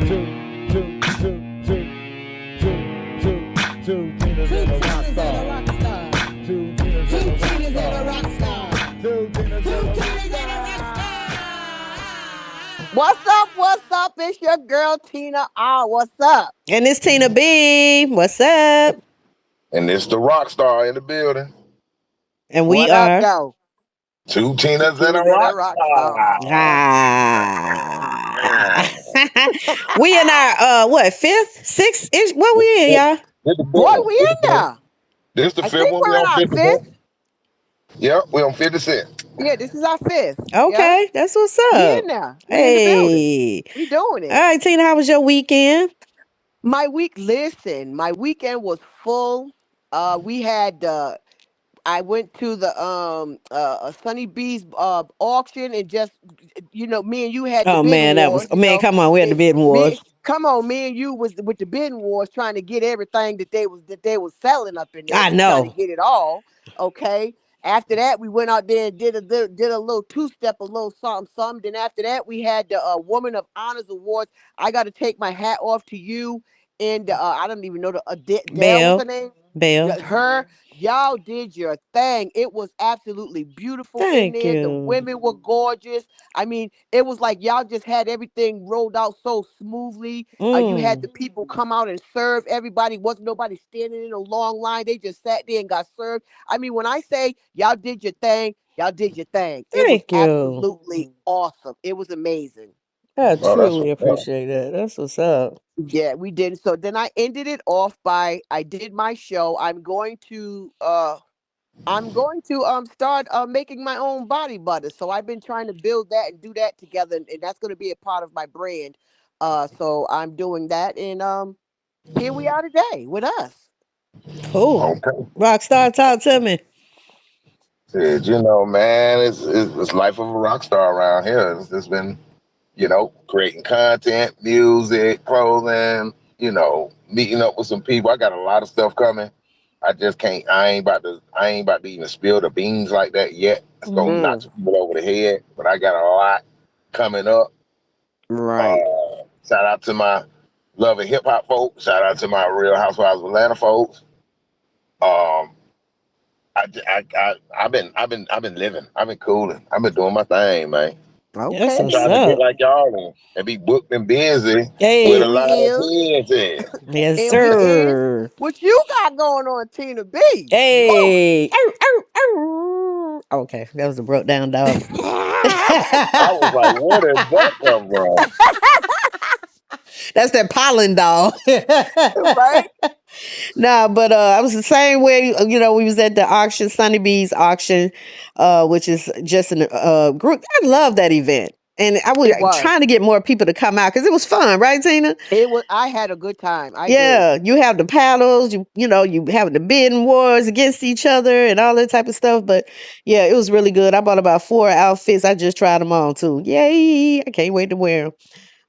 Two Tinas and a rock star. Two Tinas and a rock star. Two Tinas and a rock star. What's up? It's your girl Tina R. What's up? And it's Tina B. What's up? And it's the rock star in the building. And we What up, are though? Two Tinas and a Tinas and a rock rock star. we in our fifth, sixth ish. What we in, y'all? This the Boy, fifth one. we in there. This the I fifth think one. We we're in on our 50 fifth. cent. Yep, we on 50 cent. Yeah, this is our fifth. Yeah, Okay, that's what's we up. in there. We in the building. Hey. We doing All it. right, Tina, how was your weekend? My weekend was full. We had I went to the Sunny B's auction and just me and you had the Oh bidding man, that wars. was come on, we had the bidding wars. Me and you was with the bidding wars trying to get everything that they was selling up in there, I just trying to know. get it all. Okay. After that, we went out there and did a little two-step, a little something, something. Then after that, we had the Woman of Honors Awards. I got to take my hat off to you and I don't even know the Dale. What's her Bell. name? Bell. Yeah, her. Y'all did your thing. It was absolutely beautiful in Thank there. The you. women were gorgeous. I mean, it was like y'all just had everything rolled out so smoothly. You had the people come out and serve everybody. Wasn't nobody standing in a long line. They just sat there and got served. I mean, when I say y'all did your thing, y'all did your thing. It was Thank you. absolutely awesome. It was amazing. I Oh, that's truly what's up. appreciate that. That's what's up. Yeah, we did. So then I ended it off by I did my show. I'm going to start making my own body butter. So I've been trying to build that and do that together, and that's going to be a part of my brand. So I'm doing that, and here we are today with us. Cool. Okay. Rockstar, talk to me. Said, man, it's life of a rock star around here. It's been, creating content, music, clothing, meeting up with some people. I got a lot of stuff coming. I just can't. I ain't about to even spill the beans like that yet. It's gonna Mhm. knock Mm, some people over the head. But I got a lot coming up. right. Shout out to my love and hip hop folks. Shout out to my Real Housewives of Atlanta folks. Um, I've been living. I've been cooling. I've been doing my thing, man. That's Okay I'm what's trying to then. get up. like y'all and be booked and busy with Hey, And a we lot of is. business. yes, And we is. sir. What you got going on, Tina B? Woo. Hey. Ow, ow, ow. Okay, that was a broke down dog. I was like, where did that come from? That's that pollen dog. Right? Nah, but I was the same way. We was at the auction, Sunny B's auction, which is just an group. I love that event, and I was It was. trying to get more people to come out because it was fun, right, Tina? It was. I had a good time. I did. Yeah, you have the paddles, you have the bidding wars against each other and all that type of stuff. But yeah, it was really good. I bought about 4 outfits. I just tried them on too. Yay! I can't wait to wear them.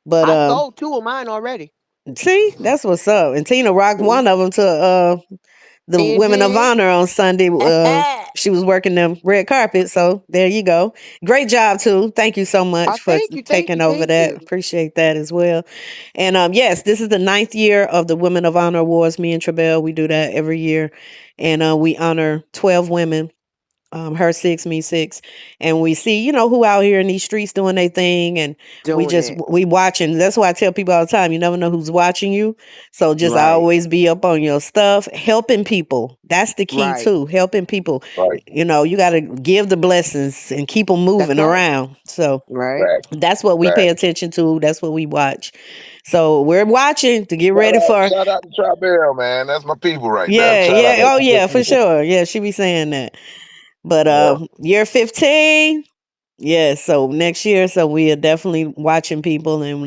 But I sold two of mine already. see, that's what's up. And Tina rocked Mhm. one of them to the And Women of did. Honor on Sunday. I She was working the red carpet, so there you go. Great job too. Thank you so much for thank you, thank taking you, over thank that. you. Appreciate that as well. And yes, this is the 9th year of the Women of Honor Awards. Me and Trebell, we do that every year, and we honor 12 women, her six, me six, and we see, who out here in these streets doing their thing, and Doing it. we watching. That's why I tell people all the time, you never know who's watching you, so just Right, always be up on your stuff, helping people. That's the key right, too, helping people. Right, You got to give the blessings and keep them that's moving right, around. So right. back, that's what we back. pay attention to. That's what we watch. So we're watching to get ready for. Shout out to Trap Bell, man. That's my people right there. Yeah, Shout out yeah, to oh all the yeah, for people. sure. Yeah, she be saying that. But Yeah. year 15. Yeah, so next year, so we are definitely watching people and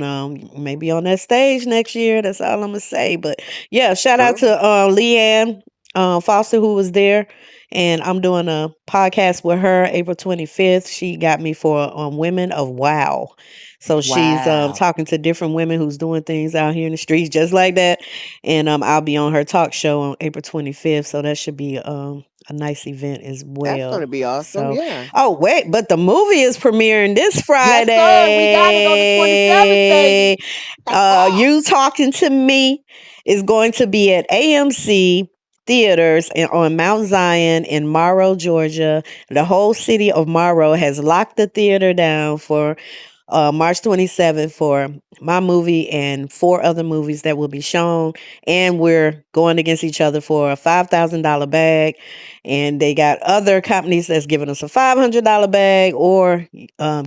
maybe on that stage next year. That's all I'm gonna say. But yeah, shout out Huh? to Leanne. Foster, who was there, and I'm doing a podcast with her April 25th. She got me for Women of Wow. So she's Wow. talking to different women who's doing things out here in the streets just like that. And I'll be on her talk show on April 25th. So that should be a nice event as That's well. gonna be awesome. So, Yeah. oh, wait, but the movie is premiering this Yes, sir. We got it on the 27th, Friday. baby. You Talking to Me is going to be at AMC theaters on Mount Zion in Morrow, Georgia. The whole city of Morrow has locked the theater down for March 27th for my movie and four other movies that will be shown. And we're going against each other for a $5,000 bag. And they got other companies that's giving us a $500 bag or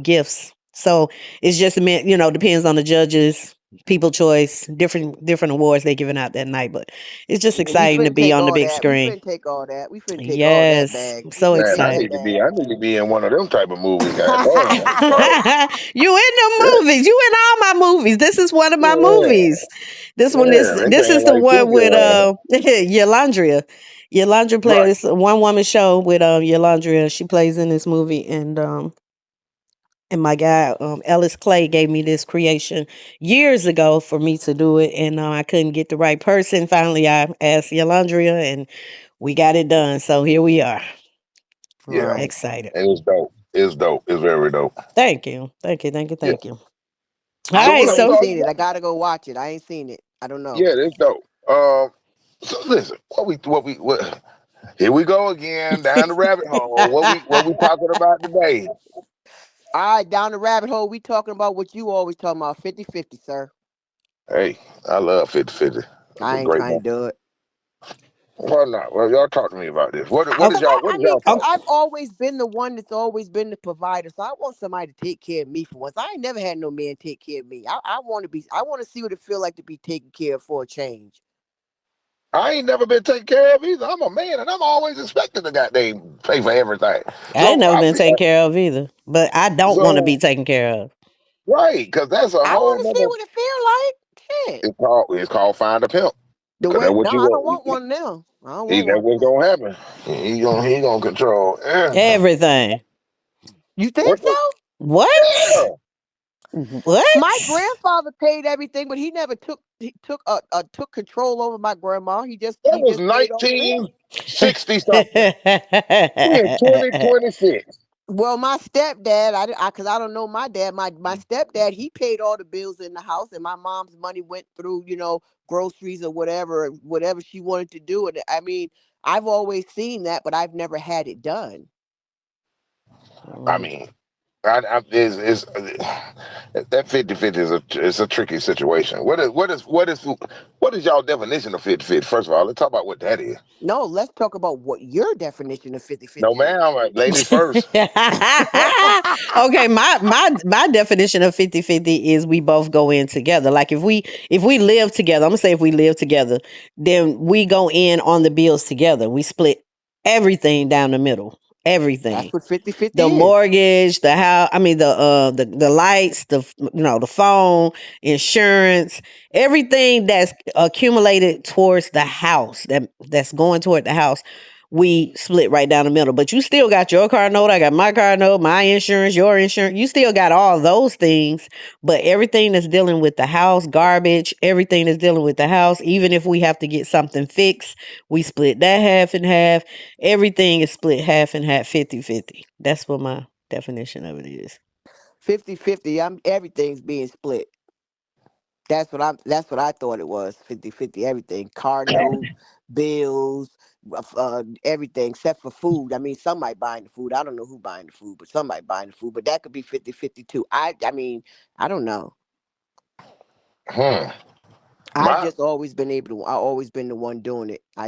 gifts. So it's just depends on the judges, people choice, different awards they giving out that night. But it's just We exciting to finna be take on the all big that. We screen. finna take all that. We finna take all that Yes, bag. I'm We so finna Man, take I that excited. need to be. bag. I need to be in one of them type of movies. God damn. Fuck. You in the Yeah, movies. You in all my movies. This is one of my yeah, movies. This one is yeah. They this paying is the like one with $50. Yolandria. Yolandria Right. plays this one woman show with Yolandria. She plays in this movie and my guy Ellis Clay gave me this creation years ago for me to do it and I couldn't get the right person. Finally I asked Yolandria and we got it done. So here we are. Yeah. Right. Excited. And it's dope. It's dope. It's very dope. Thank you. Thank you. Thank you. Yeah. Thank you. All I So right, still look, ain't so seen it. I gotta go watch it. I ain't seen it. I don't know. yeah, it's dope. So listen, what here we go again down the rabbit hole. What we talking about today? All right, down the rabbit hole, we talking about what you always talking about, 50-50, sir. Hey, I love 50-50. It's a I ain't great trying one. to do it. Why not? Well, y'all talk to me about this. What okay. is Cause y'all what is y'all cause thoughts? I've always been the one that's always been the provider. So I want somebody to take care of me for once. I ain't never had no man take care of me. I want to see what it feel like to be taken care of for a change. I ain't never been taken care of either. I'm a man, and I'm always expected to goddamn pay for everything. I ain't So never I been feel taken care of either, but I don't want to be so taken care of. right because that's a I whole want to see nother. what it feel like. Shit. It's called find a pimp The because way? that's what No, you I don't want. want one now. I don't He want That's one what's now. gonna happen. He gonna control everything. Everything. You think What so? the What? hell? My What? grandfather paid everything, but he never took control over my grandma. That He was just paid all the bills. 1960 something. We in 2026. Well, my stepdad, cause I don't know my dad. My stepdad, he paid all the bills in the house, and my mom's money went through, groceries or whatever she wanted to do. And I mean, I've always seen that, but I've never had it done. I Mm. mean, it's that 50-50 is a tricky situation. What is y'all definition of 50-50? First of all, let's talk about what that is. No, let's talk about what your definition of 50 No, 50 is. ma'am. Ladies first. Okay, my definition of 50-50 is we both go in together. Like if we live together, I'm gonna say if we live together, then we go in on the bills together. We split everything down the middle. That's Everything. what 50-50 The is. mortgage, the house, I mean the lights, the phone, insurance, everything that's accumulated towards the house that's going toward the house. We split right down the middle. But you still got your car note, I got my car note, my insurance, your insurance. You still got all those things, but everything that's dealing with the house, garbage, everything that's dealing with the house, even if we have to get something fixed, we split that half and half. Everything is split half and half, 50-50. That's what my definition of it is. 50-50. Everything's being split. That's what I thought it was. 50-50. Everything. Car note, bills, everything except for food. I mean, somebody buying the food. I don't know who buying the food, but somebody buying the food. But that could be 50-50 too. I mean, I don't know. Hmm. I've My just always been able to. I always been the one doing it. I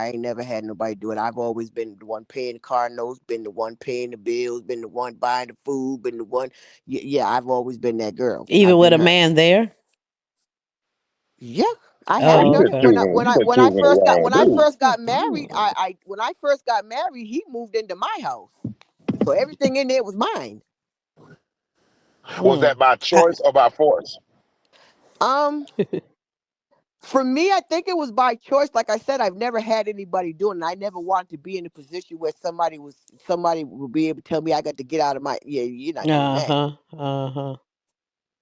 ain't never had nobody do it. I've always been the one paying the car notes, been the one paying the bills, been the one buying the food, been the one. Yeah, I've always been that girl. Even I've with been a her. man there. Yeah, I well, have Oh, you done been it okay. choosing you been when I choosing the first got wrong dude. married. I when I first got married, he moved into my house, so everything in there was mine. Was Mm. that by I, choice or by force? Um, For me, I think it was by choice. Like I said, I've never had anybody doing it. I never wanted to be in a position where somebody would be able to tell me I got to get out of my. Yeah, you're not doing that. Uh-huh. Uh-huh.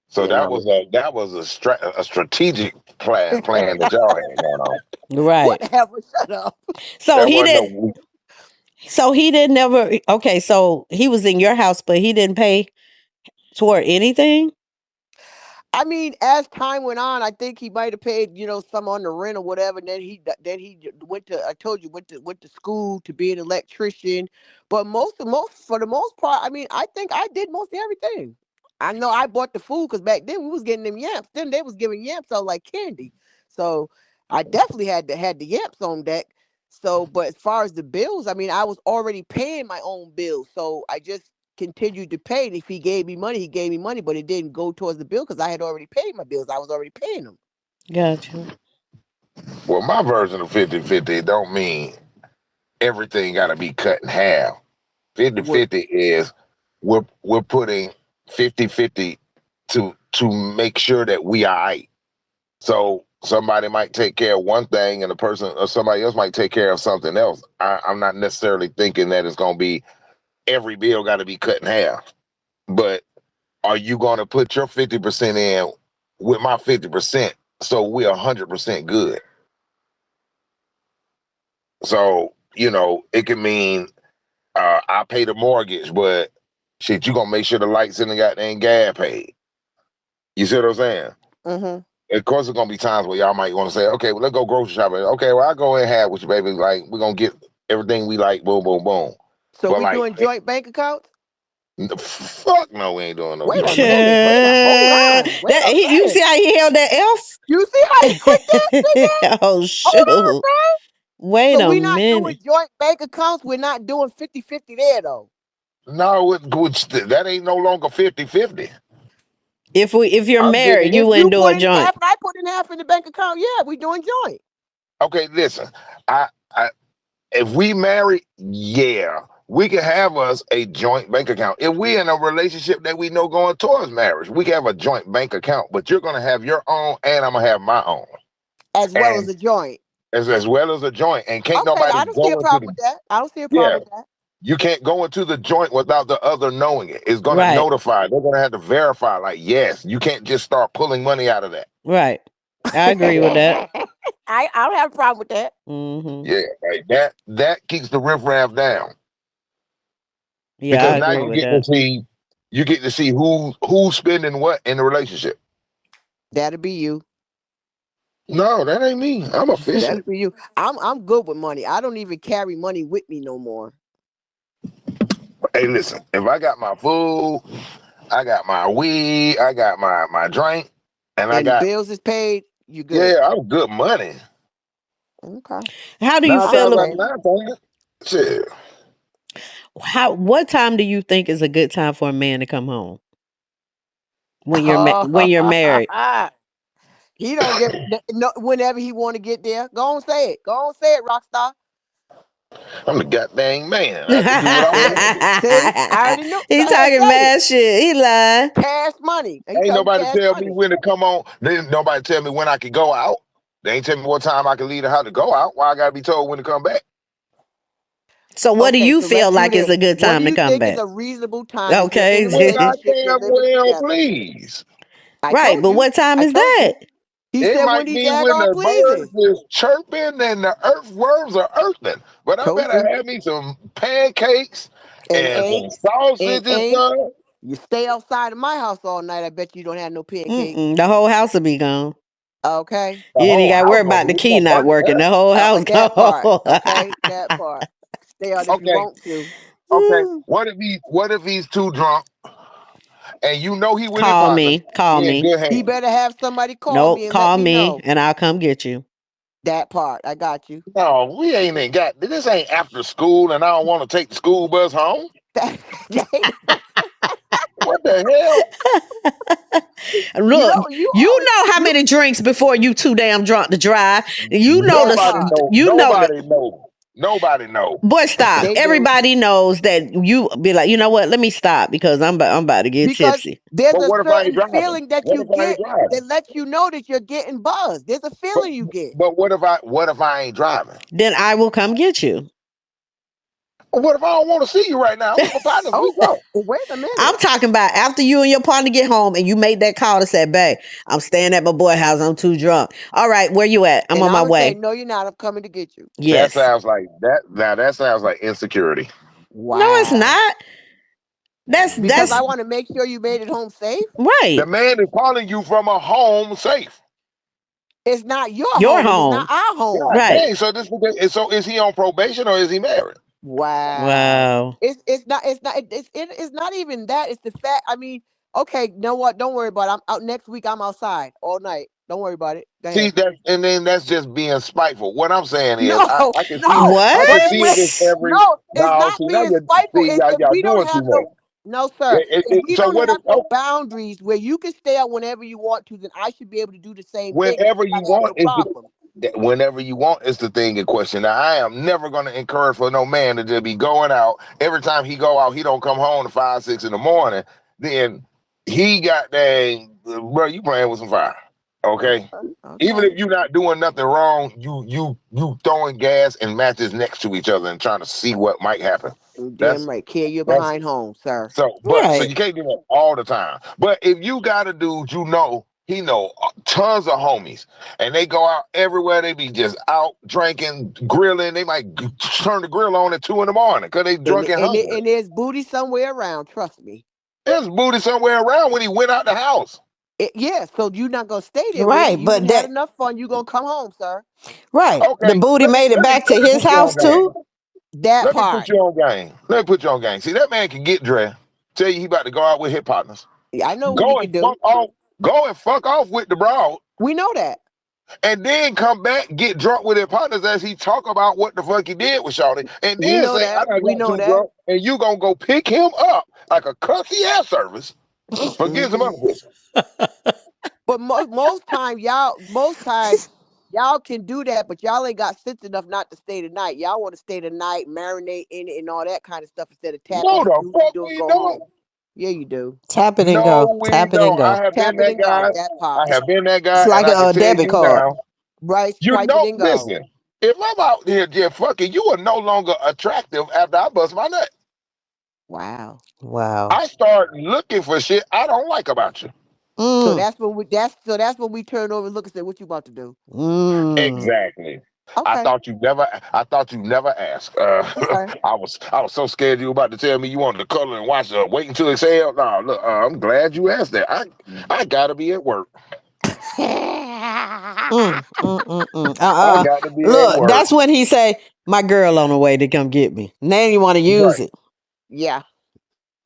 So You know. that was a strategic plan that y'all had going on. Right. Whatever. Shut up. So That he wasn't did no so he didn't never okay, so he was in your house, but he didn't pay toward anything? I mean, as time went on, I think he might have paid, some on the rent or whatever. And then he went to. I told you went to school to be an electrician. But most for the most part, I mean, I think I did most everything. I know I bought the food because back then we was getting them yamps. Then they was giving yamps out like candy. So I definitely had the yamps on deck. So, but as far as the bills, I mean, I was already paying my own bills, so I just continued to pay. And if he gave me money, he gave me money, but it didn't go towards the bill because I had already paid my bills. I was already paying them. Gotcha. well, my version of 50-50 don't mean everything got to be cut in half. 50 What? 50 is we're putting 50-50 to make sure that we are right. So somebody might take care of one thing and the person or somebody else might take care of something else. I'm not necessarily thinking that it's going to be every bill got to be cut in half. But are you going to put your 50% in with my 50% so we're 100% good? So, it can mean I pay the mortgage, but shit, you gonna make sure the lights in the goddamn gas paid. You see what I'm saying? Mm-hmm. Of course, there's gonna be times where y'all might want to say, okay, well, let's go grocery shopping. Okay, well, I go and have with you, baby. Like, we're gonna get everything we like, boom, boom, boom. So But we like, doing joint bank accounts? fuck no, we ain't doing no Wait a joint bank. minute. Wait a hold on. Wait a You see minute. how he held that F? You see how he quick that shit now? Oh Hold on, shoot. man. Wait So a we not doing minute. joint bank accounts. We're not doing 50-50 there though. No, that ain't no longer 50-50. If you're I'm getting married, you If wouldn't you do put a in joint. half and I put in half in the bank account, yeah, we doing joint. okay. Listen, I if we marry, yeah, we can have us a joint bank account. If we in a relationship that we know going towards marriage, we can have a joint bank account. But you're gonna have your own, and I'm gonna have my own, As well as and a joint. as well as a joint. And can't Okay, nobody I don't see a go into problem the with that. I don't see a yeah. problem with that. You can't go into the joint without the other knowing it. It's gonna Right. notify. They're gonna have to verify. Like, yes, you can't just start pulling money out of that. Right. I agree with that. I don't have a problem with that. Mhm. Yeah, like that. That keeps the riffraff down Yeah, because I now agree with that. you get to see who's spending what in the relationship. That'll be you. No, that ain't me. I'm That'll efficient. be you. I'm good with money. I don't even carry money with me no more. Hey, listen, if I got my food, I got my weed, I got my drink, and I And the got bills is paid, you good. yeah, I'm good money. Okay. How do you Nine I feel times out ab- of understand. nine times, shit. what time do you think is a good time for a man to come home when you're married? He don't get no whenever he want to get there. Go on say it. Go on say it, Rockstar. I'm the goddamn man. I can do what I want to do. See, I already knew. Go He ahead, talking say it. mad shit. He lying. Cash money. He Ain't talking nobody cash tell me money. when to come on. Then nobody tell me when I can go out. They ain't tell me what time I can leave the house to go out. Why I gotta be told when to come back? So what do Okay, you so let's feel do like is this. a good What do time to you come think is back? a reasonable time if you're in a Oh Okay. relationship, you're goddamn living well, together? please. I Right, told but you. what time I is told that? you. He It said when might he be dag when on the pleasing. birds is chirping and the earthworms are earthing. But I Told better you. have me some pancakes And and ain't some and sausages ain't done. you stay outside of my house all night. I bet you don't have no pancakes. Mm-mm, the whole house will be gone. Okay. The You ain't even whole got to house worry gonna about be the we key gonna not furnish working. that. The whole house That part. gone. Okay. That part. Stay out if you Okay, want to. okay. What if he's too drunk and you know he with his Call partner? me. Call He in me. good He hands. better have somebody call me Nope. and let Call me me know. and I'll come get you. That part. I got you. No, we ain't got this. Ain't after school, and I don't want to take the school bus home. That- What the hell? Look, you you always know how you many drinks before you too damn drunk to drive. You know that Nobody part. know. you know the Nobody know. Nobody know. Boy, stop. They do. Everybody knows that you be like, you know what? Let me stop because I'm about to get Because tipsy. there's But a what if I ain't certain driving? feeling that What you if I ain't get driving? that lets you know that you're getting buzzed. There's a But feeling you get. what if I ain't driving? Then I will come get you. What if I don't want to see you right now? I'm with my partners. We Oh, go. wait a I'm minute. talking about after you and your partner get home and you made that call to say, babe, I'm staying at my boy house. I'm too drunk. All right, where you at? I'm And on I'm my gonna say, way. no, you're not. I'm coming to get you. That Yes. sounds like that. Now that sounds like insecurity. No, it's Wow. not. That's Because I that's want to make sure you made it home safe. right. The man is calling you from a home safe. It's not your Your home. It's not home. our home. God Right. dang. So is he on probation or is he married? Wow. Wow. It's not even that. It's the fact. I mean, okay, you know what? Don't worry about it. I'm out next week. I'm outside all night. Don't worry about it. Go See ahead. that, and then that's just being spiteful. What I'm saying is, No, I can see, no. I can Wait, see What? wait. this every. No, it's No, not see now being you spiteful. see It's if y'all we don't doing too have much. no, sir. If we So don't what if have no boundaries where you can stay out whenever you want to, then I should be able to do the same thing, and we whenever you not have want no is the problem. whenever you want is the thing in question. Now I am never going to encourage for no man to just be going out every time he go out. He don't come home to 5, 6 in the morning. Then he got dang, bro. You playing with some fire, okay? Okay. Even Okay. if you're not doing nothing wrong, you throwing gas and matches next to each other and trying to see what might happen. Damn That's right. Kill you that's behind home, sir. so Right. you can't do that all the time. But if you got a dude, he know tons of homies, and they go out everywhere. They be just out drinking, grilling. They might turn the grill on at 2 in the morning because they drunk and hungry. And there's booty somewhere around. Trust me. There's booty somewhere around when he went out the house. Yeah. So you're not gonna stay there with it. Right. You But done had that enough fun. You gonna come home, sir. right. The Okay, booty made it back to let me his put you on house game. too. That Let me put part. you on game. Let me put you on game. See that man can get dressed. Tell you he about to go out with his partners. I know what he Go can and do. fuck off. Go and fuck off with the broad. We know that. And then come back, get drunk with his partners as he talk about what the fuck he did with Shawty, and We then know say, I that. done We got know too that. drunk, and you gonna go pick him up like a cussy ass service for getting some Hmm. other pussy. But most times, y'all can do that, but y'all ain't got sense enough not to stay the night. Y'all want to stay the night, marinate in it, and all that kind of stuff instead of tap No, in, the do what you fuck do, and we go don't. home. Yeah, you do. Tap it and go. No, we Tap it and don't. go. I have been Tap it that and go. guy. That I part. have been that It's guy, and like I can a tell debit you card. now. Right, You swipe it know, and go. listen. If I'm out here just fucking, you are no longer attractive after I bust my nut. Wow. Wow. I start looking for shit I don't like about you. So Mm. that's when we turn over and look and say, "What you about to do?" Mm. Exactly. Okay. I thought you never asked. Okay. I was so scared you were about to tell me you wanted to color and watch. Wait until it's hell. No, look. I'm glad you asked that. I gotta be at work. Mm. Mm. Mm. Mm. I got to be at Look, work. that's when he say, "My girl on the way to come get me." Now you want to use Right. it. Yeah.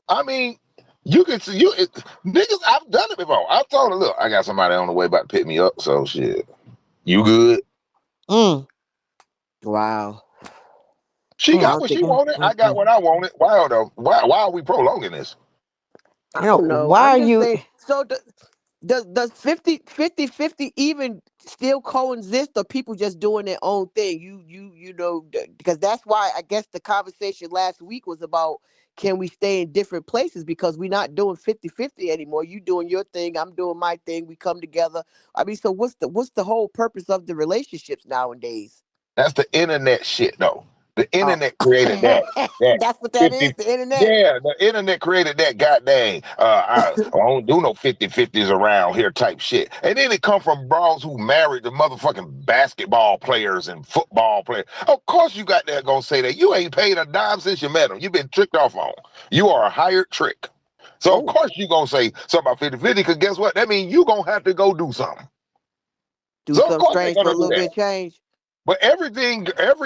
I mean, you can see niggas. I've done it before. I told her, look, I got somebody on the way about to pick me up. So shit, you good? Mm. Wow. She I Mm. got don't what think. she Mm. wanted. Mm. I got Mm. what I wanted. Why though? Why are we prolonging this? I You know don't know. why I'm are just you? saying. So does 50-50 even still coexist, or people just doing their own thing? Because that's why I guess the conversation last week was about, can we stay in different places because we're not doing 50-50 anymore. You doing your thing, I'm doing my thing, we come together. I mean, so what's the whole purpose of the relationships nowadays? That's the internet shit though. The Oh. internet created that That's what that is, 50. the internet. Yeah, the internet created that goddamn I don't do no 50-50s around here type shit. And then it come from bros who married the motherfucking basketball players and football players. Of course you got that gonna say that. You ain't paid a dime since you met them. You've been tricked off on. You are a hired trick. So of Oh, course you gonna say something about 50-50, because guess what? That means you gonna have to go do something. do So of something course they're strange for a gonna do little that. bit of change. But every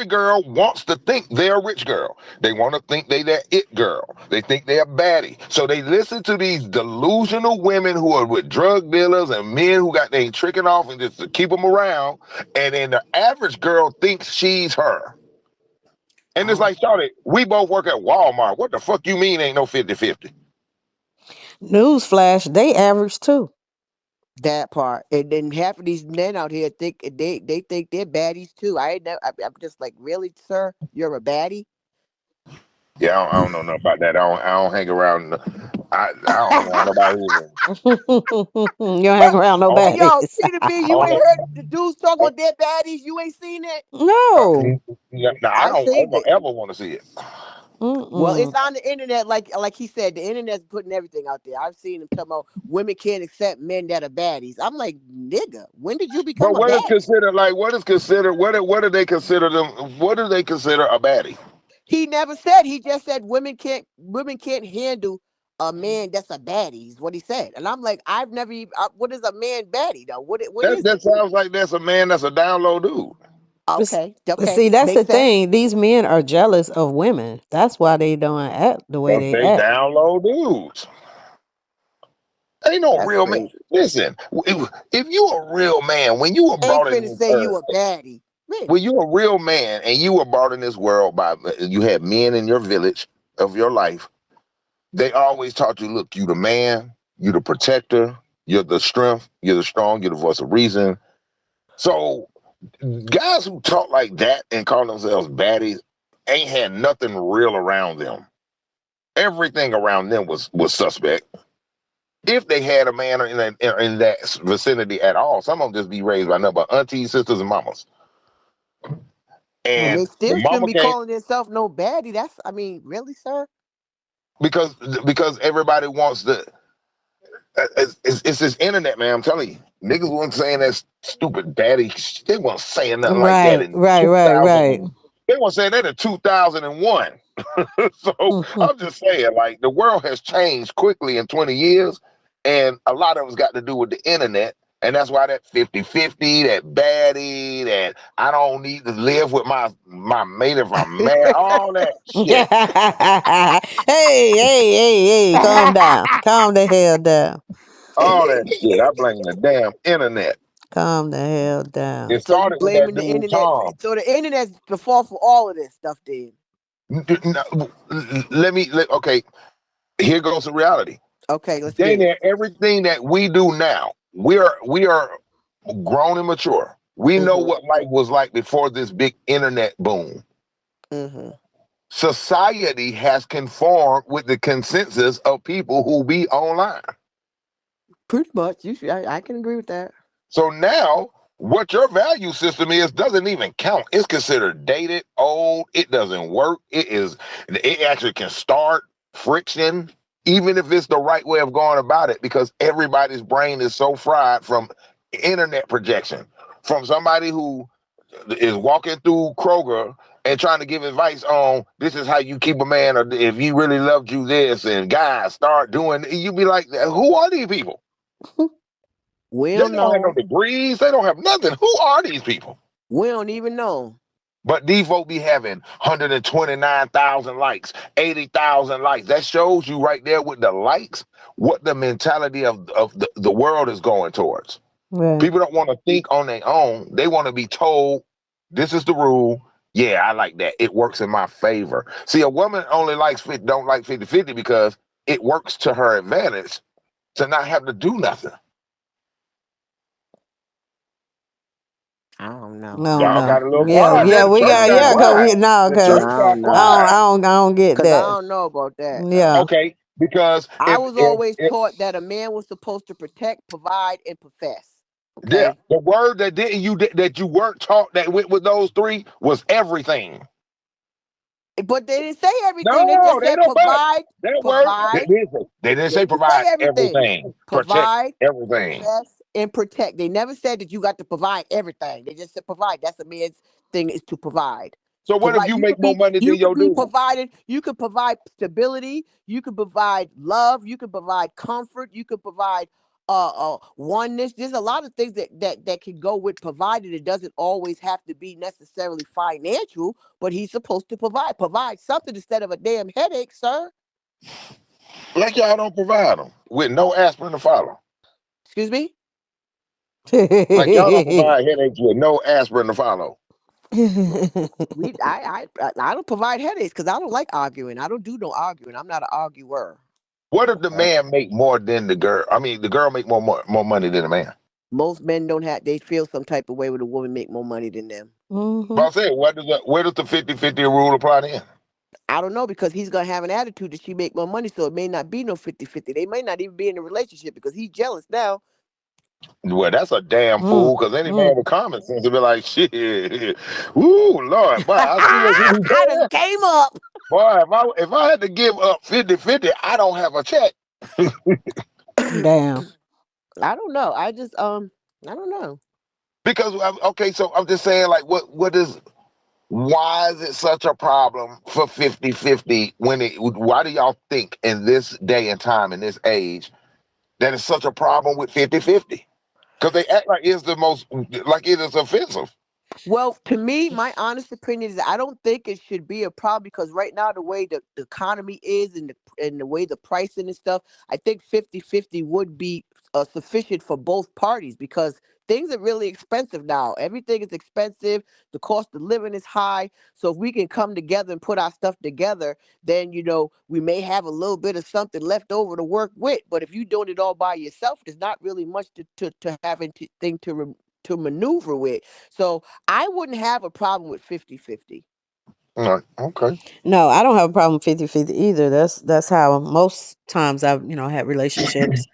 girl wants to think they're a rich girl. They want to think they that it girl. They think they're a baddie. So they listen to these delusional women who are with drug dealers and men who got they tricking off and just to keep them around. And then the average girl thinks she's her. And it's Oh. like, Charlie, we both work at Walmart. What the fuck you mean ain't no 50-50? Newsflash, they average too. That part, and then half of these men out here think they think they're baddies too. I ain't never, I'm just like, really, sir? You're a baddie? Yeah, I don't know nothing about that. I don't hang around. I don't hang around nobody either. You don't hang around no Hey, yo, baddies. Tina B, you ain't Only, heard the dudes talking about their baddies? You ain't seen it? No. yeah, no, I I don't seen it. ever want to see it. Well, it's Mm-mm. on the internet, like he said, the internet's putting everything out there. I've seen him talking about women can't accept men that are baddies. I'm like, nigga, when did you become But a what is baddie? considered like? What is considered? What do they consider them? What do they consider a baddie? He never said. He just said women can't handle a man that's a baddie. Is what he said. And I'm like, I've never even. What is a man baddie though? What That is that it? sounds like that's a man that's a down low dude. S- Okay, okay, See, that's the makes sense. thing. These men are jealous of women. That's why they don't act the way Cause they they act. down low dudes. Ain't no That's real man. crazy. Listen, if you a real man, when you were Ain't brought in finna this say you earth, a baddie, man. when you a real man and you were brought in this world by you had men in your village of your life, they always taught you, look, you the man, you the protector, you're the strength, you're the strong, you're the voice of reason. So guys who talk like that and call themselves baddies ain't had nothing real around them. Everything around them was suspect. If they had a man in that vicinity at all, some of them just be raised by nothing but aunties, sisters, and mamas. And Mm. they And the still shouldn't mama be came calling themselves no baddie. I mean, really, sir? because because everybody wants the. It's this internet, man. I'm telling you, niggas weren't saying that stupid daddy. They weren't saying nothing like that Right, in right, right, 2000. right. They weren't saying that in 2001. So Mhm. I'm just saying, like, the world has changed quickly in 20 years, and a lot of it's got to do with the internet. And that's why that 50-50, that baddie, that I don't need to live with my mate if I'm mad, all that shit. Hey, calm down. Calm the hell down. All that shit. I blame the damn internet. Calm the hell down. It So you started with that blaming the dude, internet? Tom. So the internet's the fault for all of this stuff, then? Okay, here goes the reality. Okay, let's Dang get it. near everything that we do now, we are grown and mature. We know Mhm. what life was like before this big internet boom. Mhm. Society has conformed with the consensus of people who be online. Pretty much. You should. I can agree with that. So now, what your value system is doesn't even count. It's considered dated, old. It doesn't work. It actually can start friction, even if it's the right way of going about it, because everybody's brain is so fried from internet projection, from somebody who is walking through Kroger and trying to give advice on this is how you keep a man, or if he really loved you, this, and guys start doing. You be like, who are these people? We They don't don't have no know. degrees. They don't have nothing. Who are these people? We don't even know. But these folk be having 129,000 likes, 80,000 likes. That shows you right there with the likes what the mentality of the world is going towards. Right. People don't want to think on their own. They want to be told, this is the rule. Yeah, I like that. It works in my favor. See, a woman only don't like 50-50 because it works to her advantage to not have to do nothing. I don't know. No, Y'all got no. a little Yeah, quiet yeah, there. The we church got got yeah, cause quiet. we no, The cause church I got don't I know. don't, quiet. I don't, I don't get Cause I that. don't know about that. Yeah. Okay, because I if was if, always if taught that a man was supposed to protect, provide, and profess. yeah, Okay. the word that you weren't taught that went with those three was everything. But they didn't say everything. They No, just they said don't. But provide, that word provide. they didn't They say didn't say provide everything. everything, protect Provide, everything. profess, and protect. They never said that you got to provide everything. They just said provide. That's a man's thing, is to provide. So what if Provide. you make more money You than could your be dude? provided. You could provide stability. You could provide love. You could provide comfort. You could provide oneness. There's a lot of things that can go with provided. It doesn't always have to be necessarily financial, but he's supposed to provide something instead of a damn headache, sir. Like y'all don't provide them with no aspirin to follow. Excuse me. Like y'all don't provide headaches with no aspirin to follow. I don't provide headaches because I don't like arguing. I don't do no arguing. I'm not an arguer. What if the Okay. man make more than the girl? I mean, the girl make more money than the man. Most men don't have. They feel some type of way when a woman make more money than them. But Hmm. I said, where does the 50-50 rule apply then? I don't know because he's gonna have an attitude that she make more money, so it may not be no 50-50. They may not even be in a relationship because he's jealous now. Well, that's a damn Mm, fool, because any man mm. with common sense would be like, shit, ooh, Lord, boy, I see what you I done doing. came up. Boy, if I had to give up 50-50, I don't have a check. Damn. I don't know. I don't know. Because, okay, so I'm just saying, like, why is it such a problem for 50-50 why do y'all think in this day and time, in this age, that it's such a problem with 50-50? Because they act like like it is offensive. Well, to me, my honest opinion is I don't think it should be a problem because right now the way the economy is and the way the pricing and stuff, I think 50-50 would be sufficient for both parties because things are really expensive now. Everything is expensive. The cost of living is high. So if we can come together and put our stuff together, then we may have a little bit of something left over to work with. But if you're doing it all by yourself, there's not really much to having to thing to maneuver with. So I wouldn't have a problem with 50-50. Okay. No, I don't have a problem 50-50 either. That's how most times I've, had relationships.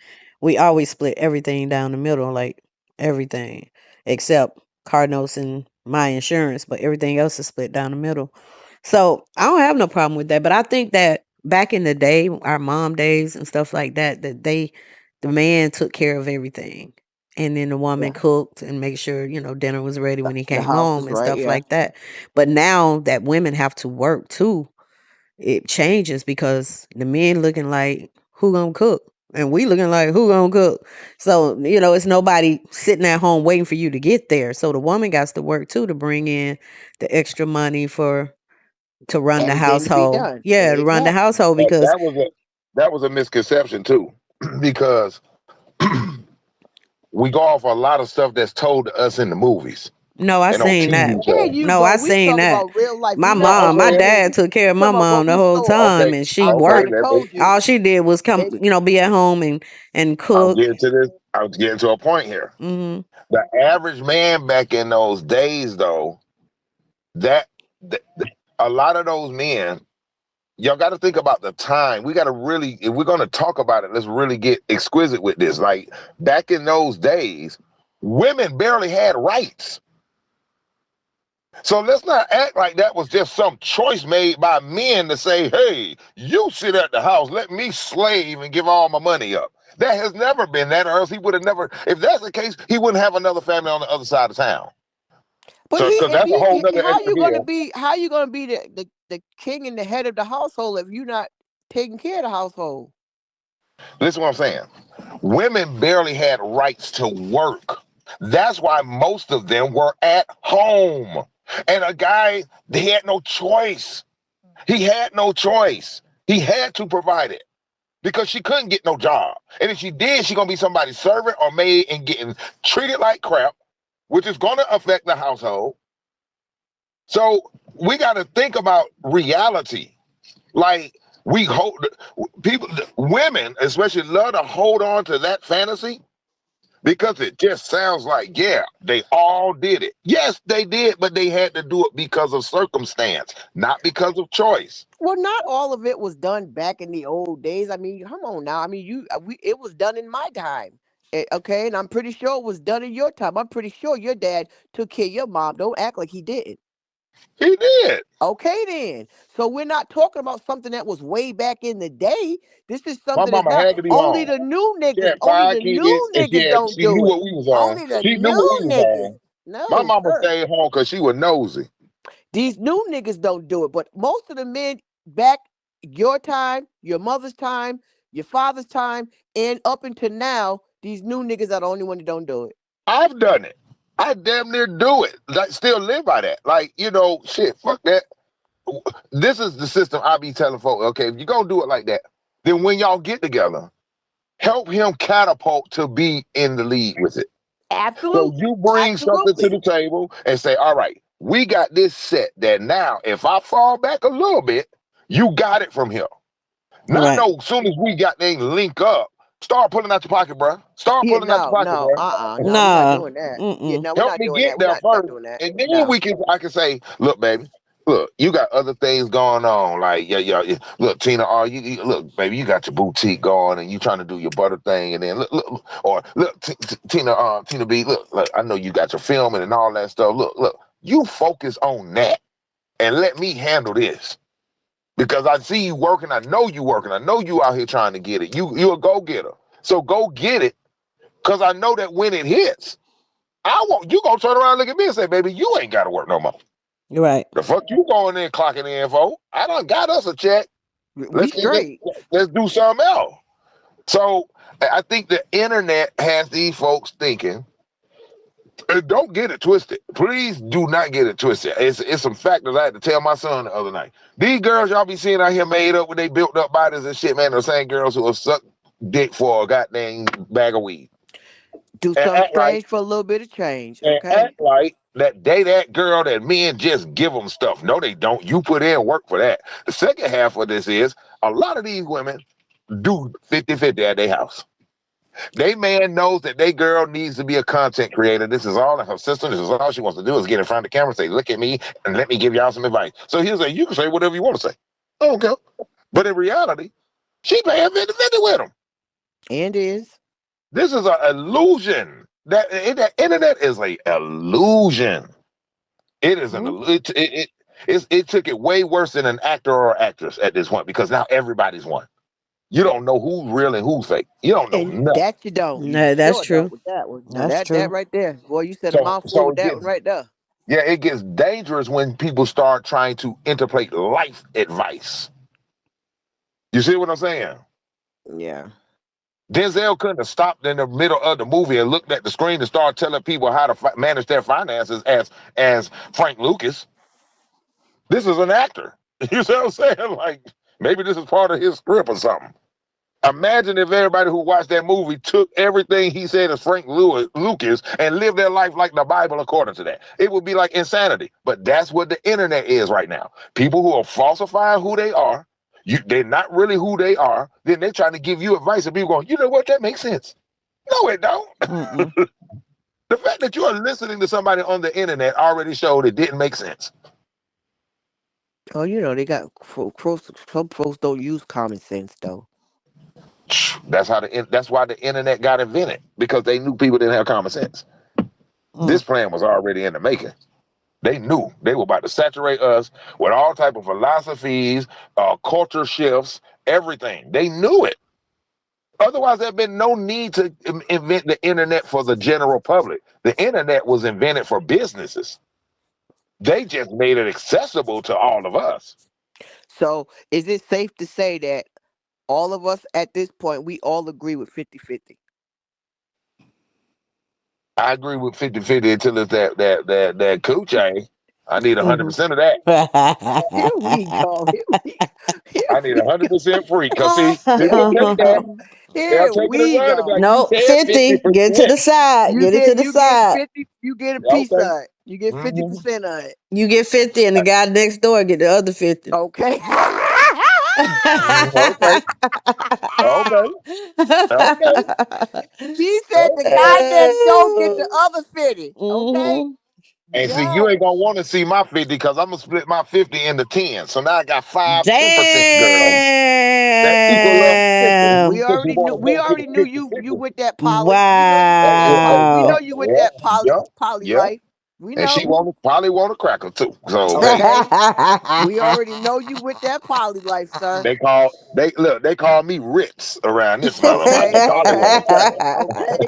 We always split everything down the middle, like everything except car notes and my insurance, but everything else is split down the middle. So I don't have no problem with that. But I think that back in the day, our mom days and stuff like that, the man took care of everything. And then the woman Yeah. cooked and make sure, dinner was ready when he The came house home is and right, stuff yeah. like that. But now that women have to work too, it changes because the men looking like who gonna cook, and we looking like who gonna cook. So it's nobody sitting at home waiting for you to get there. So the woman got to work too to bring in the extra money to run the Everything to be household. done. Yeah, to run the Exactly. household But because that was a misconception too, because we go off a lot of stuff that's told to us in the movies no, I and on seen TV that. There shows. you No, go. I We seen talking that. about real life. My We not mom, talking my about Okay, dad movies. took care of We my talking about what mom the we whole saw. time, okay, and she okay. Somebody worked. told you. All she did was come, They be at home and I'm cook. getting to this. I was getting to a point here. Hmm. The average man back in those days, though, that, a lot of those men, y'all got to think about the time. We got to really, if we're going to talk about it, let's really get exquisite with this. Like, back in those days, women barely had rights. So let's not act like that was just some choice made by men to say, hey, you sit at the house, let me slave and give all my money up. That has never been that, or else he would have never, if that's the case, he wouldn't have another family on the other side of town. But So, he because if that's a whole nother how extra you gonna bill. be the king and the head of the household if you're not taking care of the household? Listen to what I'm saying. Women barely had rights to work. That's why most of them were at home. And a guy, he had no choice. He had no choice. He had to provide it, because she couldn't get no job. And if she did, she gonna be somebody's servant or maid and getting treated like crap, which is gonna affect the household. So we gotta think about reality. Like, we hold people, women especially, love to hold on to that fantasy because it just sounds like, yeah, they all did it. Yes, they did, but they had to do it because of circumstance, not because of choice. Well, not all of it was done back in the old days. I mean, come on now. I mean, it was done in my time. Okay, and I'm pretty sure it was done in your time. I'm pretty sure your dad took care of your mom. Don't act like he didn't. He did. Okay, then. So we're not talking about something that was way back in the day. This is My something that's mama now. had to be Only home. the new She niggas, had only five the kids, new and niggas don't she knew do it. what we was on. Only the She knew what we new was niggas. on. My No, mama sir. stayed home because she was nosy. These new niggas don't do it. But most of the men back your time, your mother's time, your father's time, and up until now, these new niggas are the only one that don't do it. I've done it. I damn near do it. Like, still live by that. Like, shit, fuck that. This is the system I be telling folks. Okay, if you're gonna do it like that, then when y'all get together, help him catapult to be in the lead with it. So Absolutely. you bring something to Absolutely. the table and say, all right, we got this set that now, if I fall back a little bit, you got it from here. Not Right. no. Soon as we got they link up, start pulling out your pocket, bro. Start Yeah, pulling out your no, pocket, no, bro. no, we're not Nah. doing that. Yeah, Mm-mm. no, we're Help not me doing get that. We're there not first, doing that. and then No. I can say, look, baby, look, you got other things going on. Like, yeah. Look, Tina, look, baby, you got your boutique going, and you trying to do your butter thing, and then look, or look, Tina, Tina B, look, I know you got your filming and all that stuff. Look, you focus on that, and let me handle this. Because I see you working, I know you working, I know you out here trying to get it. You a go getter, so go get it. Cause I know that when it hits, I want you gonna turn around and look at me and say, baby, you ain't gotta work no more. You're right. The fuck you going in clocking in for? I done got us a check. We Let's straight. let's do something else. So I think the internet has these folks thinking, and don't get it twisted. Please do not get it twisted. It's some factors I had to tell my son the other night. These girls y'all be seeing out here made up with they built up bodies and shit, man, are the same girls who will suck dick for a goddamn bag of weed. Do And something strange for a little bit of change, okay? act like that they that girl that men just give them stuff. No, they don't. You put in work for that. The second half of this is a lot of these women do 50-50 at their house. They man knows that they girl needs to be a content creator. This is all her sister. This is all she wants to do is get in front of the camera and say, look at me and let me give y'all some advice. So here's a you can say whatever you want to say. Okay. But in reality, she paying 50-50 with them. And is. This is an illusion. That internet is a illusion. It is an Mm. it took it way worse than an actor or actress at this point because now everybody's one. You don't know who's real and who's fake. You don't know And nothing. that you don't. You No, that's sure don't true. with that one. Now That's that true. right there. Boy, you said a So mouthful with it that one gets right there. yeah, it gets dangerous when people start trying to interpolate life advice. You see what I'm saying? Yeah. Denzel couldn't have stopped in the middle of the movie and looked at the screen and started telling people how to manage their finances as Frank Lucas. This is an actor. You see what I'm saying? Like maybe this is part of his script or something. Imagine if everybody who watched that movie took everything he said as Frank Lucas and lived their life like the Bible according to that. It would be like insanity. But that's what the internet is right now. People who are falsifying who they are. They're not really who they are. Then they're trying to give you advice and people going, you know what? That makes sense. No, it don't. Mm-mm. The fact that you are listening to somebody on the internet already showed it didn't make sense. Oh, they got some folks don't use common sense though. That's why the internet got invented because they knew people didn't have common sense. This Mm. plan was already in the making. They knew they were about to saturate us with all type of philosophies, culture shifts, everything. They knew it. Otherwise, there'd been no need to invent the internet for the general public. The internet was invented for businesses. They just made it accessible to all of us. So is it safe to say that all of us at this point we all agree with 50-50? I agree with 50-50 until it's that cooch ain't. I need Mhm. 100% of that. Here we go. Here I need we go. 100% free. Cause see, Here they'll we take that. go. They'll Here take it and we run and be go. like, you No, said 50. Get to 50%. the side. You Get it to get the you get side. 50, you get a piece Okay. of it. You get Hmm. 50% of it. You get 50 and the guy next door get the other 50. Okay. Okay. Okay. Okay. She said the Okay. guy next door get the other 50. Okay. Mhm. And see, you Yes. ain't gonna want to see my 50 because I'm gonna split my 50 into 10. So now I got 10% girls that equal up 50 Damn. since you want to We go get already knew fifty you fifty. with that poly. We know you with that poly. We know Wow. you with that Yeah. poly Yeah. life. We And she know. probably want a cracker too. So hey, Okay. We already know you with that poly life, sir. they call me Ritz around this motherfucker. Okay. They probably want a Okay. cracker. Okay.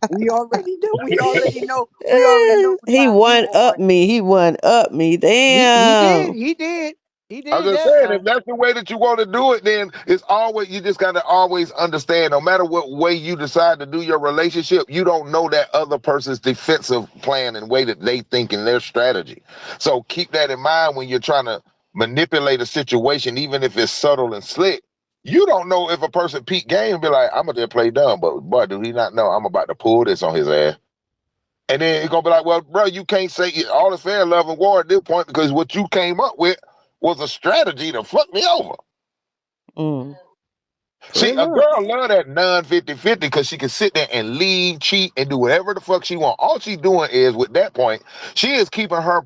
We already know. We already know. We already know what He time you won up on. me. He won up me. He did. Damn. He did. He I'm did just that saying, if now. that's the way that you want to do it, then it's always you just gotta always understand. No matter what way you decide to do your relationship, you don't know that other person's defensive plan and way that they think in their strategy. So keep that in mind when you're trying to manipulate a situation, even if it's subtle and slick. You don't know if a person peak game and be like, "I'm gonna just play dumb," but boy, do he not know I'm about to pull this on his ass. And then it's gonna be like, well, bro, you can't say all is fair, love and war at this point because what you came up with was a strategy to fuck me over. Mm. See, Pretty a much. girl love that non 50-50 because she can sit there and leave, cheat, and do whatever the fuck she want. All she's doing is, with that point, she is keeping her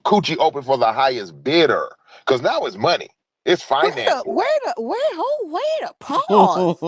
coochie open for the highest bidder. Because now it's money. It's finances. Wait a pause.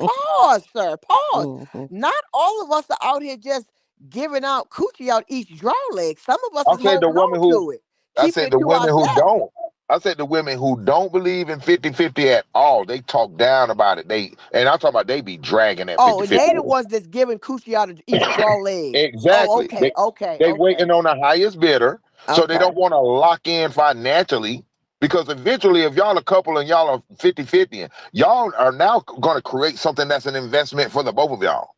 Pause, sir. Pause. Mhm. Not all of us are out here just giving out coochie out each draw leg. Some of us I is said the holding women on who to it, I keeping said it the to women who ourselves. don't. I said the women who don't believe in 50-50 at all. They talk down about it. And I'm talking about they be dragging that Oh, and 50-50. they the ones that's giving coochie out of each draw leg. Oh, Exactly. okay, okay, They okay, waiting on the highest bidder, so they okay. don't want to lock in financially. Because eventually, if y'all a couple and y'all are 50-50, y'all are now going to create something that's an investment for the both of y'all.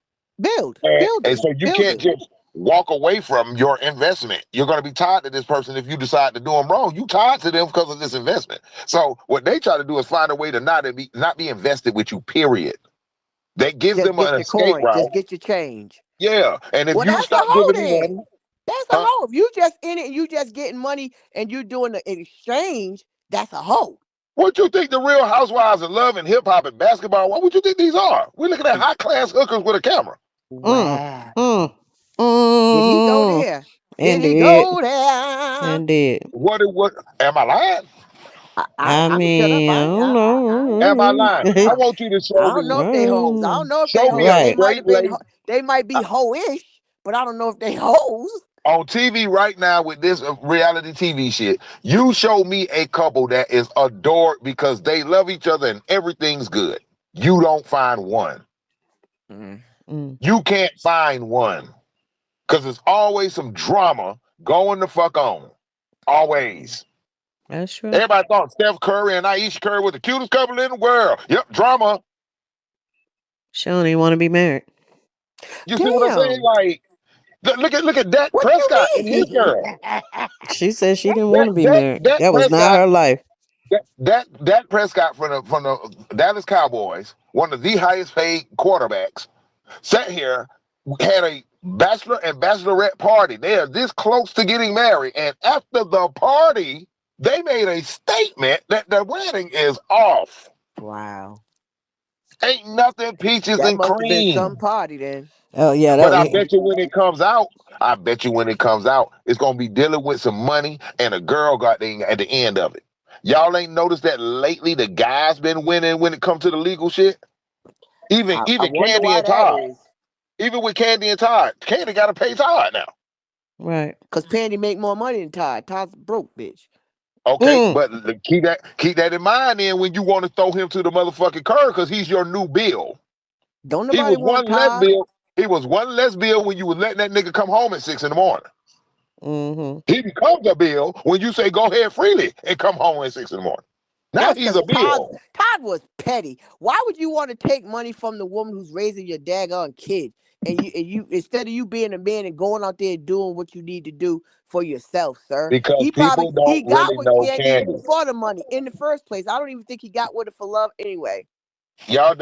And so you can't Building. just walk away from your investment. You're going to be tied to this person if you decide to do them wrong. You tied to them because of this investment. So what they try to do is find a way to not be invested with you. Period. That gives Just them an get your escape coin. route. Just get your change. Yeah, and if Well, you that's a stop hoe giving me then. money, That's a huh? hoe. If you just in it and you just getting money and you doing the exchange, that's a hoe. What you think the Real Housewives of Love and Hip Hop and Basketball? What would you think these are? We're looking at high class hookers with a camera. Mm. Wow. Mm. Did he go Mm. there? Did And he did. go there? And did. What am I lying? I I'm gonna shut up. mean, I don't Am I know. lying? I want you to I show don't know me if they hoes. I don't know if they show me hoes. a They Right. might have straight been. lady They might be hoe-ish, but I don't know if they hoes. on TV right now with this reality TV shit. You show me a couple that is adored because they love each other and everything's good. You don't find one. Mm. Mm. You can't find one because there's always some drama going the fuck on. Always. That's true. Everybody thought Steph Curry and Aisha Curry were the cutest couple in the world. Yep, drama. She don't even want to be married. You see what I'm saying? Damn. Like, look at Dak What Prescott and you his mean? girl. She said she didn't want Dak, to be Dak, married. Dak That was not Prescott her life. Dak Prescott from the Dallas Cowboys, one of the highest paid quarterbacks, sat here, had a bachelor and bachelorette party. They are this close to getting married, and after the party, they made a statement that the wedding is off. Wow. Ain't nothing peaches That and must have been some cream. party then. Oh yeah, But I that bet you when it comes out, it's gonna be dealing with some money and a girl got the at the end of it. Y'all ain't noticed that lately the guys been winning when it comes to the legal shit? Even I even wonder Candy why and that Todd. is. Even with Candy and Todd. Candy gotta pay Todd now. right. Cause Pandy make more money than Todd. Todd's a broke bitch. Okay, Mm. but keep that in mind then when you want to throw him to the motherfucking curb because he's your new bill. Don't He nobody was want one less Todd. bill. He was one less bill when you was letting that nigga come home at 6 in the morning. Mhm. He becomes a bill when you say go ahead freely and come home at 6 in the morning. Now That's he's because a bill Todd was petty. Why would you want to take money from the woman who's raising your daggone kid? And you instead of you being a man and going out there and doing what you need to do for yourself, sir. because people He don't got really with know Candy Candy. for the money in the first place. I don't even think he got with her for love anyway. Y'all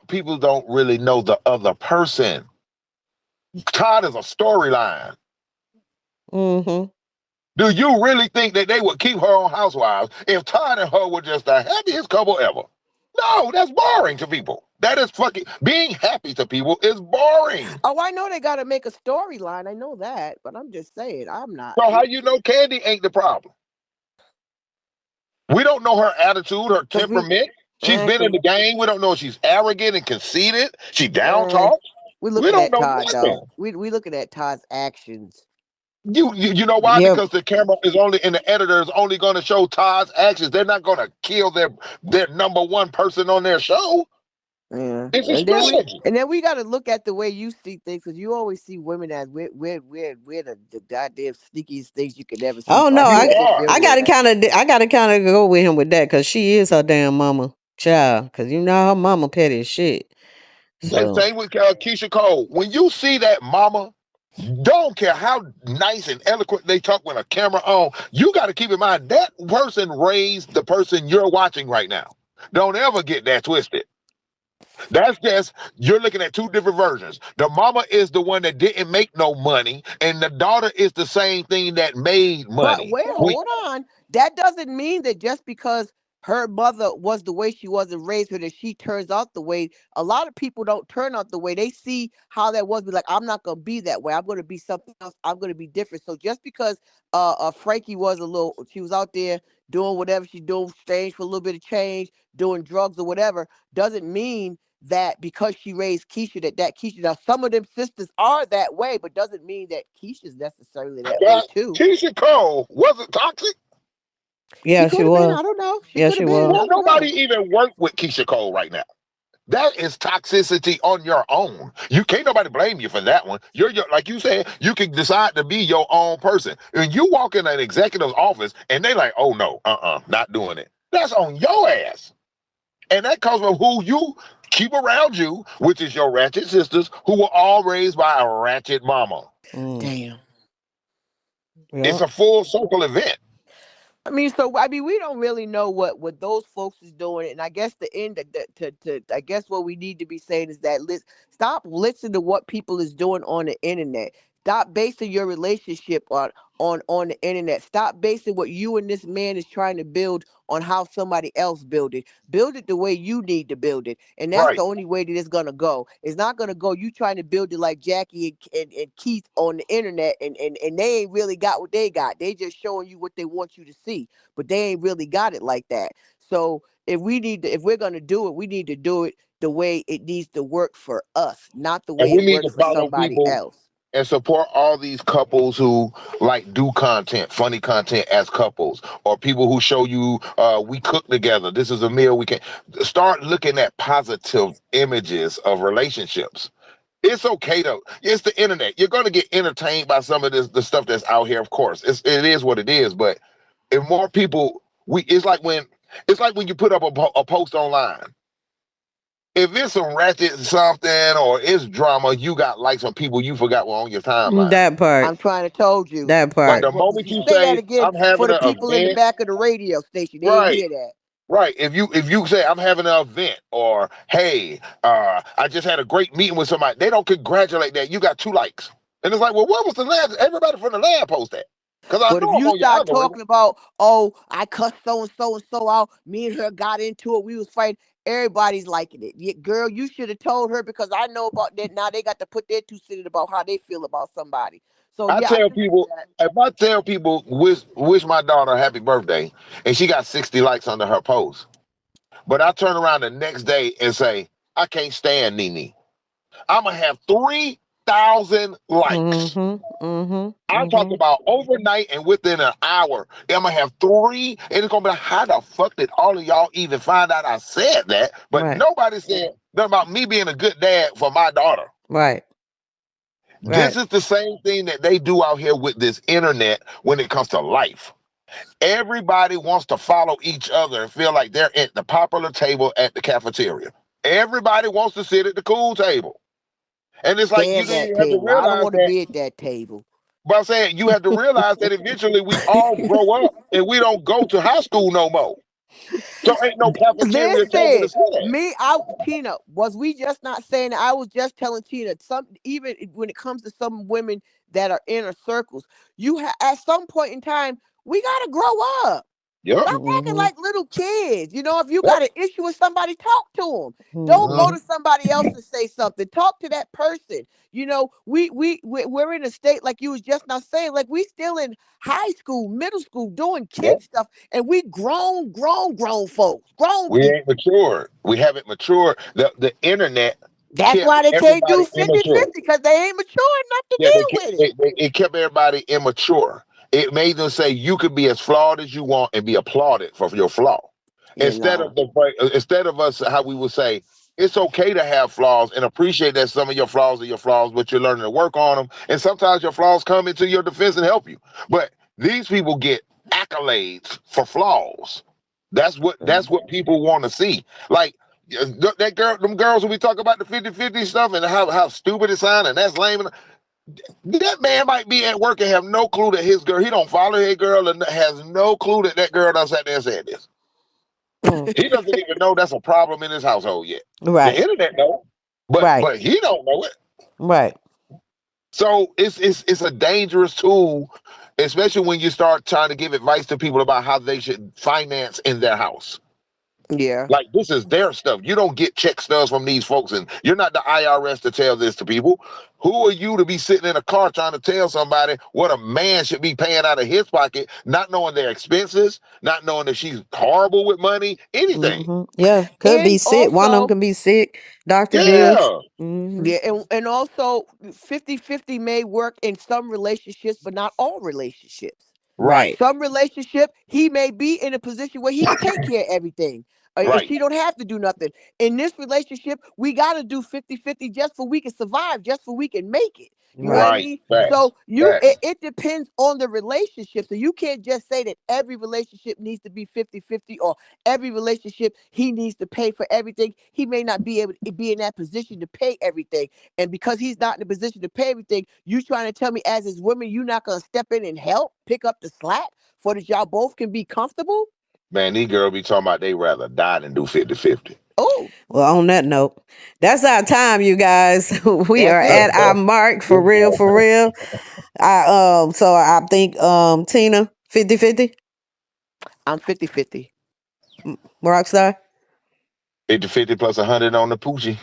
people don't really know the other person. Todd is a storyline. Mhm. Do you really think that they would keep her on Housewives if Todd and her were just the happiest couple ever? No, that's boring to people. That is fucking being happy to people is boring. Oh, I know they got to make a storyline. I know that, but I'm just saying, I'm not. So how you know Candy ain't the problem? We don't know her attitude, her Cause we, temperament. She's been in cause the game. We don't know if she's arrogant and conceited. She down eh, talk. we We looking don't at know Todd nothing. though. We looking at Todd's actions. You know why? Yep. Because the camera is only and the editor is only going to show Todd's actions. They're not going to kill their number one person on their show. Yeah, It's a strategy. and then we got to look at the way you see things because you always see women as we're the goddamn sneakiest things you could ever see Oh for no, a You man to are deal with. I gotta kind of go with him with that because she is her damn mama child. Because you know her mama petty as shit. the So same with Keisha Cole. When you see that mama, don't care how nice and eloquent they talk when a camera on. You got to keep in mind that person raised the person you're watching right now. Don't ever get that twisted. That's just you're looking at two different versions. The mama is the one that didn't make no money, and the daughter is the same thing that made But money. wait, hold on. That doesn't mean that just because her mother was the way she was and raised her, that she turns out the way. A lot of people don't turn out the way. They see how that was, be like, I'm not gonna be that way. I'm gonna be something else. I'm gonna be different. So just because Frankie was a little, she was out there doing whatever she's doing, strange for a little bit of change, doing drugs or whatever, doesn't mean that because she raised Keisha, that Keisha, now some of them sisters are that way, but doesn't mean that Keisha's necessarily that way But too. Keisha Cole wasn't toxic. She Yeah, she could have been. was. I don't know. She Yeah, could she have been. was. I Won't don't nobody know. even work with Keisha Cole right now. That is toxicity on your own. You can't nobody blame you for that one. You're like you said, you can decide to be your own person. And you walk in an executive's office and they like, oh no, not doing it. That's on your ass. And that comes from who you keep around you, which is your ratchet sisters who were all raised by a ratchet mama. Mm. Damn. It's Yeah. a full circle event. I mean, so I mean, we don't really know what those folks is doing, and I guess the end of to I guess what we need to be saying is that stop listening to what people is doing on the internet. Stop basing your relationship on the internet. Stop basing what you and this man is trying to build on how somebody else build it. Build it the way you need to build it, and that's the Right. only way that it's gonna go. It's not gonna go you trying to build it like Jackie and Keith on the internet, and they ain't really got what they got. They just showing you what they want you to see, but they ain't really got it like that. So if we're gonna do it, we need to do it the way it needs to work for us, not the And way we it need to works for follow somebody people else. and support all these couples who like do content, funny content as couples, or people who show you we cook together. This is a meal we can start looking at positive images of relationships. It's okay though. It's the internet. You're going to get entertained by some of this the stuff that's out here. Of course, it is what it is. But if more people, we it's like when you put up a post online. If it's some ratchet something or it's drama, you got likes from people you forgot were on your timeline. That part. I'm trying to told you. That But part. the moment You you say that say again I'm for having the an people in the event, back of the radio station. They didn't right, hear that. right. If you say I'm having an event or hey, I just had a great meeting with somebody, they don't congratulate that. You got 2 likes. And it's like, well, what was the last everybody from the lab post that? Because I But if know I'm you on your start algorithm. talking about, oh, I cussed so and so out, me and her got into it, we was fighting, everybody's liking it. Yeah, girl, you should have told her because I know about that. Now they got to put their 2 cents in about how they feel about somebody. So I yeah, I tell agree with people that. if I tell people wish my daughter a happy birthday and she got 60 likes under her post, but I turn around the next day and say, I can't stand Nene. I'm gonna have 3,000 likes. Mhm. Mhm. I'm talking Mhm. about overnight and within an hour. I'm gonna have three, and it's gonna be like, how the fuck did all of y'all even find out I said that? But Right. nobody said nothing about me being a good dad for my daughter. Right. This Right. is the same thing that they do out here with this internet when it comes to life. Everybody wants to follow each other and feel like they're at the popular table at the cafeteria. Everybody wants to sit at the cool table. And it's like you Damn don't that even have to table. I don't realize want to that. be at that table. But I'm saying you have to realize that eventually we all grow up and we don't go to high school no more. So ain't no cafeteria table to Listen, sit at. Tina, was we just not saying that? I was just telling Tina, even when it comes to some women that are inner circles, at some point in time, we gotta grow up. Yep. Stop acting Mhm. like little kids. If you Yep. got an issue with somebody, talk to them. Don't go Mhm. to somebody else and say something. Talk to that person. We're in a state like you was just not saying, like we still in high school, middle school, doing kid Yep. stuff, and we grown folks, grown We ain't people. matured. We haven't matured. The internet That's kept why they can't everybody do 50-50 immature. because they ain't mature enough to Yeah, deal with it. it kept everybody immature. It made them say you could be as flawed as you want and be applauded for your flaw. You know. Instead of us how we would say it's okay to have flaws and appreciate that some of your flaws are your flaws, but you're learning to work on them. And sometimes your flaws come into your defense and help you. But these people get accolades for flaws. That's what people want to see. Like that girl, them girls when we talk about the 50-50 stuff and how stupid it sounds and that's lame. That man might be at work and have no clue that his girl, he don't follow his girl and has no clue that that girl done sat there and said this. Mm. He doesn't even know that's a problem in his household yet. The Right. internet know, but Right. but he don't know it. Right. So it's a dangerous tool, especially when you start trying to give advice to people about how they should finance in their house. Yeah. Like this is their stuff. You don't get check stubs from these folks, and you're not the IRS to tell this to people. Who are you to be sitting in a car trying to tell somebody what a man should be paying out of his pocket, not knowing their expenses, not knowing if she's horrible with money, anything? Yeah, could be And sick. One of them also, can be sick. Doctor bills. Yeah, Hmm. yeah, and also 50-50 may work in some relationships, but not all relationships. right, Right. Some relationship, he may be in a position where he can take care of everything. And right, she don't have to do nothing. In this relationship, we got to do 50-50 just for we can survive, just for we can make it. You know what I Right. right. mean? Facts, So facts. it depends on the relationship. So you can't just say that every relationship needs to be 50-50, or every relationship he needs to pay for everything. He may not be able to be in that position to pay everything. And because he's not in a position to pay everything, you trying to tell me as his woman, you're not gonna step in and help pick up the slack for that y'all both can be comfortable? Man, these girls be talking about they rather die than do 50-50. Oh, Well, on that note, that's our time, you guys. We that's are it. at our mark for real, for real. So I think Tina 50-50, I'm 50-50. Rockstar. 50-50 plus 100 on the poochie.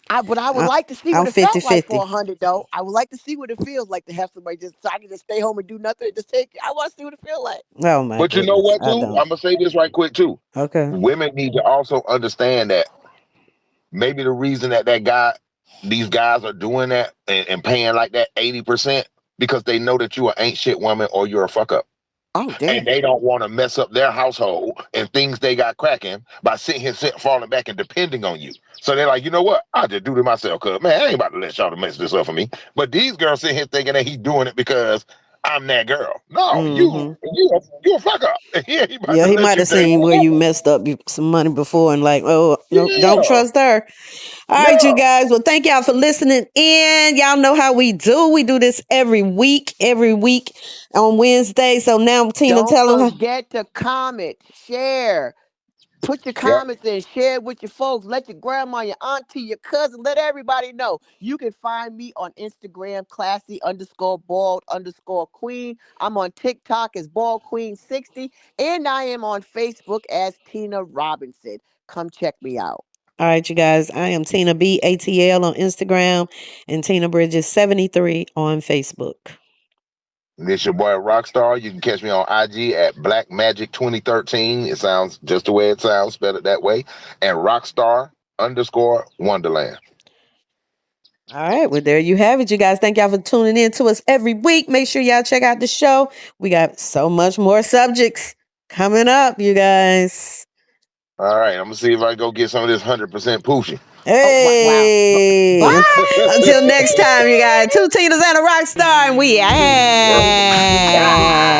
But I would I, like to see I'm what it felt like for 50-50. 100 though. I would like to see what it feels like to have somebody just so I can just stay home and do nothing and just take it. I want to see what it feels like. Oh my But you know goodness, what, I too? don't. I'm gonna say this right quick too. Okay. Women need to also understand that maybe the reason that these guys are doing that and paying like that 80% because they know that you an ain't shit woman or you're a fuck up. Oh And damn. they don't want to mess up their household and things they got cracking by sitting here falling back and depending on you. So they're like, you know what? I'll just do it myself, cuz man, I ain't about to let y'all to mess this up for me. But these girls sitting here thinking that he's doing it because I'm that girl. No, Hmm. you a fuck up. He ain't about Yeah, to he let might you have take seen where you over. messed up some money before and like, oh no, don't Yeah, trust her. All right, you yeah. guys. Well, thank y'all for listening in. Y'all know how we do. We do this every week on Wednesday. So now, Tina, Don't tell them how. forget to comment, share. Put your Yep. comments in, share it with your folks. Let your grandma, your auntie, your cousin, let everybody know. You can find me on Instagram, classy_bald_queen. I'm on TikTok as Bald Queen 60, and I am on Facebook as Tina Robinson. Come check me out. All right, you guys. I am Tina BATL on Instagram and Tina Bridges 73 on Facebook. This your boy Rockstar. You can catch me on IG at Black Magic 2013. It sounds just the way it sounds, spell it that way. And Rockstar_Wonderland. All right. Well, there you have it, you guys. Thank y'all for tuning in to us every week. Make sure y'all check out the show. We got so much more subjects coming up, you guys. All right, I'm gonna see if I go get some of this 100% Poochie. Oh, wow. Wow. Hey. Until next time, you guys. Bye. Two Tinas and a rock star, and we Word. out.